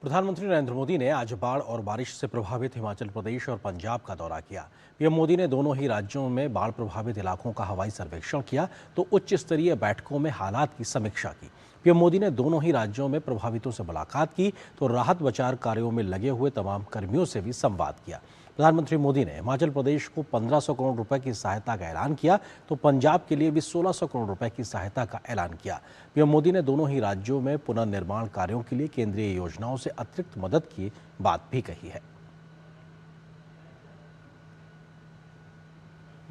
प्रधानमंत्री नरेंद्र मोदी ने आज बाढ़ और बारिश से प्रभावित हिमाचल प्रदेश और पंजाब का दौरा किया। पीएम मोदी ने दोनों ही राज्यों में बाढ़ प्रभावित इलाकों का हवाई सर्वेक्षण किया तो उच्च स्तरीय बैठकों में हालात की समीक्षा की। पीएम मोदी ने दोनों ही राज्यों में प्रभावितों से मुलाकात की तो राहत बचाव कार्यों में लगे हुए तमाम कर्मियों से भी संवाद किया। प्रधानमंत्री मोदी ने हिमाचल प्रदेश को 1500 करोड़ रुपए की सहायता का ऐलान किया तो पंजाब के लिए भी 1600 करोड़ रुपए की सहायता का ऐलान किया। पीएम मोदी ने दोनों ही राज्यों में पुनर्निर्माण कार्यों के लिए केंद्रीय योजनाओं से अतिरिक्त मदद की बात भी कही है।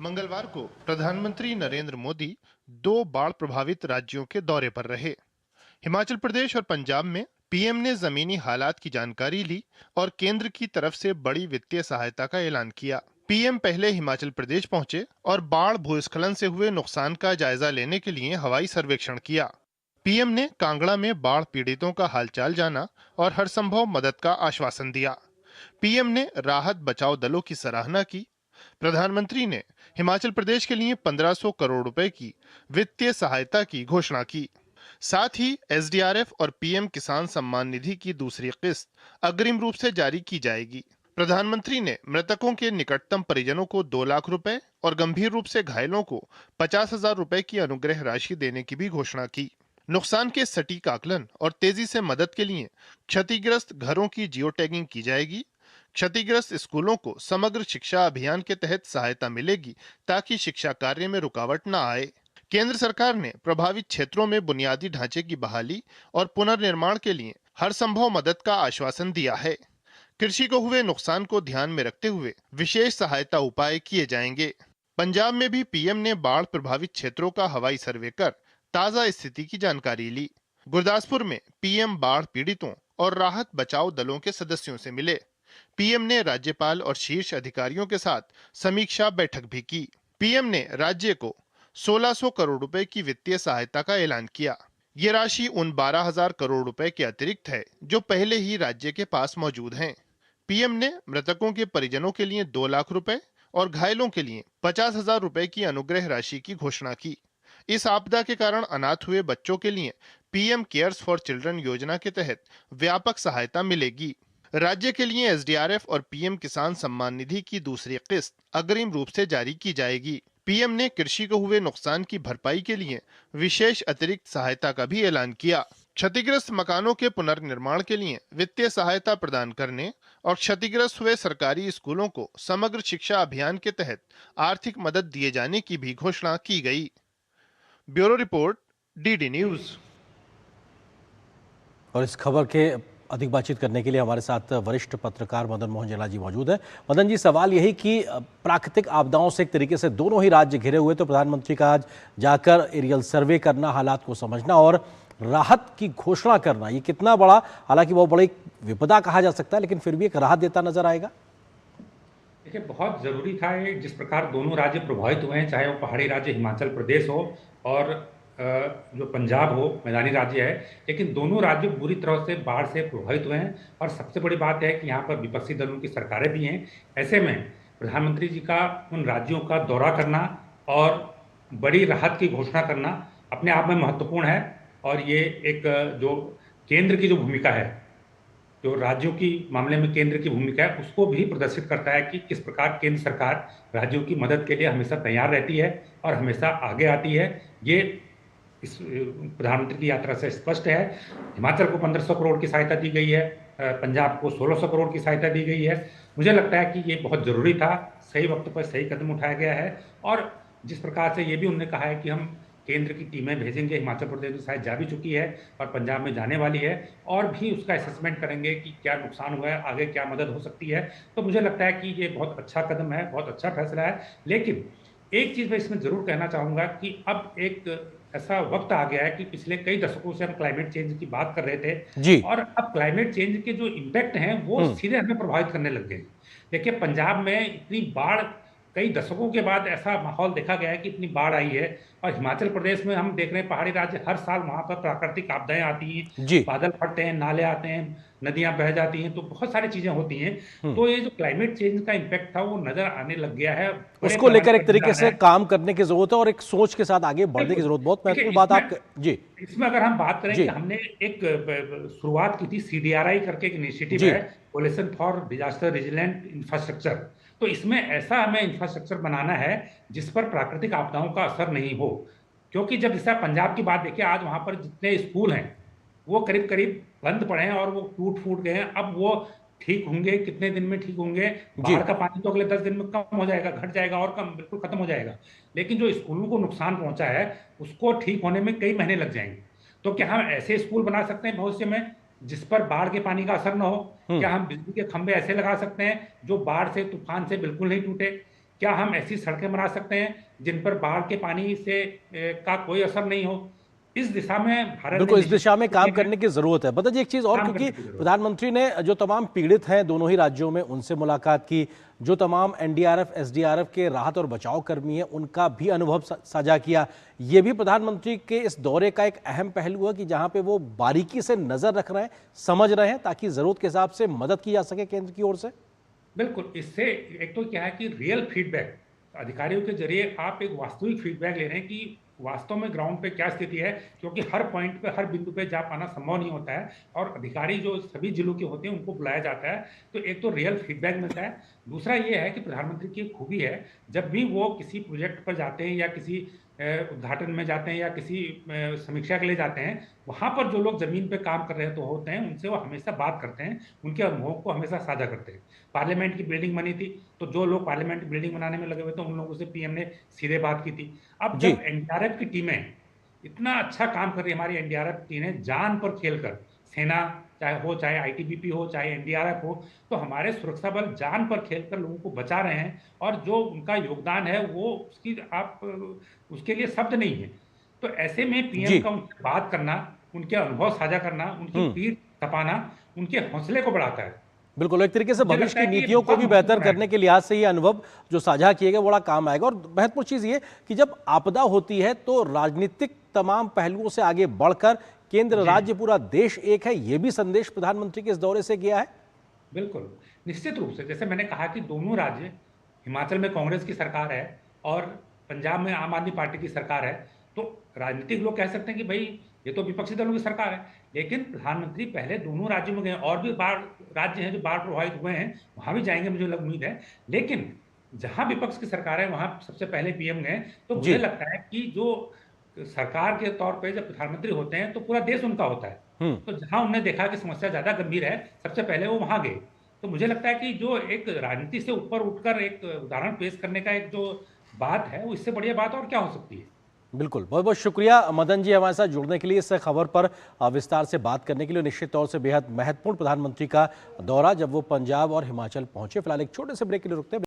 मंगलवार को प्रधानमंत्री नरेंद्र मोदी 2 बाढ़ प्रभावित राज्यों के दौरे पर रहे। हिमाचल प्रदेश और पंजाब में पीएम ने जमीनी हालात की जानकारी ली और केंद्र की तरफ से बड़ी वित्तीय सहायता का ऐलान किया। पीएम पहले हिमाचल प्रदेश पहुंचे और बाढ़ भूस्खलन से हुए नुकसान का जायजा लेने के लिए हवाई सर्वेक्षण किया। पीएम ने कांगड़ा में बाढ़ पीड़ितों का हालचाल जाना और हर संभव मदद का आश्वासन दिया। पीएम ने राहत बचाव दलों की सराहना की। प्रधानमंत्री ने हिमाचल प्रदेश के लिए 1500 करोड़ रुपए की वित्तीय सहायता की घोषणा की। साथ ही एसडीआरएफ और पीएम किसान सम्मान निधि की दूसरी किस्त अग्रिम रूप से जारी की जाएगी। प्रधानमंत्री ने मृतकों के निकटतम परिजनों को 2 लाख रुपए और गंभीर रूप से घायलों को 50,000 रुपए की अनुग्रह राशि देने की भी घोषणा की। नुकसान के सटीक आकलन और तेजी से मदद के लिए क्षतिग्रस्त घरों की जियो टैगिंग की जाएगी। क्षतिग्रस्त स्कूलों को समग्र शिक्षा अभियान के तहत सहायता मिलेगी ताकि शिक्षा कार्य में रुकावट न आए। केंद्र सरकार ने प्रभावित क्षेत्रों में बुनियादी ढांचे की बहाली और पुनर्निर्माण के लिए हर संभव मदद का आश्वासन दिया है। कृषि को हुए नुकसान को ध्यान में रखते हुए विशेष सहायता उपाय किए जाएंगे। पंजाब में भी पीएम ने बाढ़ प्रभावित क्षेत्रों का हवाई सर्वे कर ताजा स्थिति की जानकारी ली। गुरदासपुर में पीएम बाढ़ पीड़ितों और राहत बचाव दलों के सदस्यों से मिले। पीएम ने राज्यपाल और शीर्ष अधिकारियों के साथ समीक्षा बैठक भी की। पीएम ने राज्य को 1600 करोड़ रुपए की वित्तीय सहायता का ऐलान किया। ये राशि उन 12,000 करोड़ रुपए के अतिरिक्त है जो पहले ही राज्य के पास मौजूद हैं। पीएम ने मृतकों के परिजनों के लिए 2 लाख रुपए और घायलों के लिए 50,000 रुपए की अनुग्रह राशि की घोषणा की। इस आपदा के कारण अनाथ हुए बच्चों के लिए पीएम केयर्स फॉर चिल्ड्रन योजना के तहत व्यापक सहायता मिलेगी। राज्य के लिए एसडीआरएफ और पीएम किसान सम्मान निधि की दूसरी किस्त अग्रिम रूप से जारी की जाएगी। पीएम ने कृषि को हुए नुकसान की भरपाई के लिए विशेष अतिरिक्त सहायता का भी ऐलान किया। क्षतिग्रस्त मकानों के पुनर्निर्माण के लिए वित्तीय सहायता प्रदान करने और क्षतिग्रस्त हुए सरकारी स्कूलों को समग्र शिक्षा अभियान के तहत आर्थिक मदद दिए जाने की भी घोषणा की गई। Bureau report, DD news. और इस खबर के अधिक बातचीत करने के लिए हमारे साथ वरिष्ठ पत्रकार मदन मोहन झा जी मौजूद है। मदन जी, सवाल यही कि प्राकृतिक आपदाओं से एक तरीके से दोनों ही राज्य घिरे हुए, तो प्रधानमंत्री का आज जाकर एरियल सर्वे करना, हालात को समझना और राहत की घोषणा करना, ये कितना बड़ा, हालांकि वो बड़ी विपदा कहा जा सकता है लेकिन फिर भी एक राहत देता नजर आएगा? देखिए, बहुत ज़रूरी था ये। जिस प्रकार दोनों राज्य प्रभावित हुए हैं, चाहे वो पहाड़ी राज्य हिमाचल प्रदेश हो और जो पंजाब हो, मैदानी राज्य है, लेकिन दोनों राज्य बुरी तरह से बाढ़ से प्रभावित हुए हैं। और सबसे बड़ी बात है कि यहाँ पर विपक्षी दलों की सरकारें भी हैं। ऐसे में प्रधानमंत्री जी का उन राज्यों का दौरा करना और बड़ी राहत की घोषणा करना अपने आप में महत्वपूर्ण है। और ये एक जो केंद्र की जो भूमिका है, जो राज्यों की मामले में केंद्र की भूमिका है, उसको भी प्रदर्शित करता है कि किस प्रकार केंद्र सरकार राज्यों की मदद के लिए हमेशा तैयार रहती है और हमेशा आगे आती है। ये इस प्रधानमंत्री की यात्रा से स्पष्ट है। हिमाचल को 1500 करोड़ की सहायता दी गई है, पंजाब को 1600 करोड़ की सहायता दी गई है। मुझे लगता है कि ये बहुत ज़रूरी था, सही वक्त पर सही कदम उठाया गया है। और जिस प्रकार से ये भी उन्होंने कहा है कि हम केंद्र की टीमें भेजेंगे, हिमाचल प्रदेश में शायद जा भी चुकी है और पंजाब में जाने वाली है, और भी उसका असेसमेंट करेंगे कि क्या नुकसान हुआ है, आगे क्या मदद हो सकती है। तो मुझे लगता है कि ये बहुत अच्छा कदम है, बहुत अच्छा फैसला है। लेकिन एक चीज़ मैं इसमें ज़रूर कहना चाहूँगा कि अब एक ऐसा वक्त आ गया है कि पिछले कई दशकों से हम क्लाइमेट चेंज की बात कर रहे थे जी। और अब क्लाइमेट चेंज के जो इम्पैक्ट हैं वो सीधे हमें प्रभावित करने लग गए हैं। देखिए, पंजाब में इतनी बाढ़ कई दशकों के बाद ऐसा माहौल देखा गया है कि इतनी बाढ़ आई है। और हिमाचल प्रदेश में हम देख रहे हैं पहाड़ी राज्य, हर साल वहाँ पर प्राकृतिक आपदाएं आती हैं, जी। बादल फटते हैं, नाले आते हैं, नदियां बह जाती हैं, तो बहुत सारी चीजें होती हैं। हम्म। तो ये जो क्लाइमेट चेंज का इम्पैक्ट था वो नजर आने लग गया है, बड़े उसको पैमाने लेकर एक पर नजर तरीके आ रहा से है। काम करने की जरूरत है और एक सोच के साथ आगे बढ़ने की बिल्कुल। जरूरत, बहुत देखिए महत्वपूर्ण बात इसमें आप। जी। इसमें अगर हम बात करें कि जी। हमने एक शुरुआत की थी, सीडीआरआई करके एक इनिशिएटिव जी। है, coalition for disaster resilient infrastructure. तो इसमें ऐसा हमें इंफ्रास्ट्रक्चर बनाना है जिस पर प्राकृतिक आपदाओं का असर नहीं हो। क्योंकि जब जैसा पंजाब की बात देखिए, आज वहां पर जितने स्कूल हैं वो करीब करीब बंद पड़े हैं और वो टूट फूट गए हैं। अब वो ठीक होंगे, कितने दिन में ठीक होंगे? जी। बाढ़ का पानी तो अगले 10 दिन में कम हो जाएगा, घट जाएगा और कम बिल्कुल खत्म हो जाएगा। लेकिन जो स्कूलों को नुकसान पहुंचा है उसको ठीक होने में कई महीने लग जाएंगे। तो क्या हम ऐसे स्कूल बना सकते हैं भविष्य में जिस पर बाढ़ के पानी का असर न हो? हम्म। क्या हम बिजली के खंभे ऐसे लगा सकते हैं जो बाढ़ से, तूफान से बिल्कुल नहीं टूटे? क्या हम ऐसी सड़कें बना सकते हैं जिन पर बाढ़ के पानी से का कोई असर नहीं हो? इस दिशा में भारत ने बिल्कुल, इस निश्चित दिशा में काम किया है, करने की जरूरत है। बता जी एक चीज और, काम क्योंकि करने की जरूरत है। प्रधानमंत्री ने जो तमाम पीड़ित हैं दोनों ही राज्यों में उनसे मुलाकात की, जो तमाम एनडीआरएफ एसडीआरएफ के राहत और बचाव कर्मी हैं उनका भी अनुभव साझा किया। ये भी प्रधानमंत्री के इस दौरे का एक अहम पहलू है कि जहां पे वो बारीकी से नजर रख रहे हैं, समझ रहे हैं, ताकि जरूरत के हिसाब से मदद की जा सके केंद्र की ओर से। बिल्कुल, इससे एक तो क्या है कि रियल फीडबैक अधिकारियों के जरिए आप एक वास्तविक फीडबैक ले रहे हैं कि वास्तव में ग्राउंड पे क्या स्थिति है, क्योंकि हर पॉइंट पे, हर बिंदु पे जा पाना संभव नहीं होता है। और अधिकारी जो सभी जिलों के होते हैं उनको बुलाया जाता है, तो एक तो रियल फीडबैक मिलता है। दूसरा ये है कि प्रधानमंत्री की एक खूबी है, जब भी वो किसी प्रोजेक्ट पर जाते हैं या किसी उद्घाटन में जाते हैं या किसी समीक्षा के लिए जाते हैं, वहां पर जो लोग जमीन पे काम कर रहे तो होते हैं उनसे वो हमेशा बात करते हैं, उनके अनुभवों को हमेशा साझा करते हैं। पार्लियामेंट की बिल्डिंग बनी थी, तो जो लोग पार्लियामेंट की बिल्डिंग बनाने में लगे हुए थे उन लोगों से पीएम ने सीधे बात की थी। अब जी। जब एनडीआरएफ की टीमें इतना अच्छा काम कर रही है, हमारी एनडीआरएफ टीमें जान पर खेलकर, सेना चाहे आईटीबीपी हो, चाहे एनडीआरएफ हो, तो हमारे सुरक्षा बल जान पर खेलकर लोगों को बचा रहे हैं। और जो उनका योगदान है वो उसकी आप उसके लिए शब्द नहीं है। तो ऐसे में पीएम जी। का उनसे बात करना, उनके अनुभव साझा करना, उनकी हम्म। पीठ थपाना उनके हौसले को बढ़ाता है। बिल्कुल, एक तरीके से मुझे भविष्य लगता की है कि ये नीतियों को बहुत भी बेहतर महत्वपूर्ण करने है। के लिहाज से ये अनुभव जो साझा किए गए बड़ा काम आएगा। और महत्वपूर्ण चीज ये कि जब आपदा होती है तो राजनीतिक तमाम पहलुओं से आगे बढ़कर केंद्र, जी। राज्य, पूरा देश एक है, ये भी संदेश प्रधानमंत्री के इस दौरे से गया है। बिल्कुल, निश्चित रूप से जैसे मैंने कहा कि दोनों राज्य, हिमाचल में कांग्रेस की सरकार है और पंजाब में आम आदमी पार्टी की सरकार है। तो राजनीतिक लोग कह सकते हैं कि भई ये तो विपक्षी दलों की सरकार है। लेकिन प्रधानमंत्री पहले दोनों राज्यों में गए, और भी बाढ़ राज्य हैं जो बाढ़ प्रभावित हुए हैं, वहाँ भी जाएँगे मुझे उम्मीद है। लेकिन जहाँ विपक्ष की सरकार है वहाँ सबसे पहले पीएम गए। तो मुझे जी। लगता है कि जो सरकार के तौर पे जब प्रधानमंत्री होते हैं तो पूरा देश उनका होता है। हम्म। तो जहाँ उन्होंने देखा कि समस्या ज़्यादा गंभीर है, सबसे पहले वो वहाँ गए। तो मुझे लगता है कि जो एक राजनीति से ऊपर उठकर एक उदाहरण पेश करने का एक जो बात है, वो इससे बढ़िया बात और क्या हो सकती है? बिल्कुल, बहुत बहुत शुक्रिया मदन जी हमारे साथ जुड़ने के लिए, इस खबर पर विस्तार से बात करने के लिए। निश्चित तौर से बेहद महत्वपूर्ण प्रधानमंत्री का दौरा, जब वो पंजाब और हिमाचल पहुंचे। फिलहाल एक छोटे से ब्रेक के लिए रुकते हैं।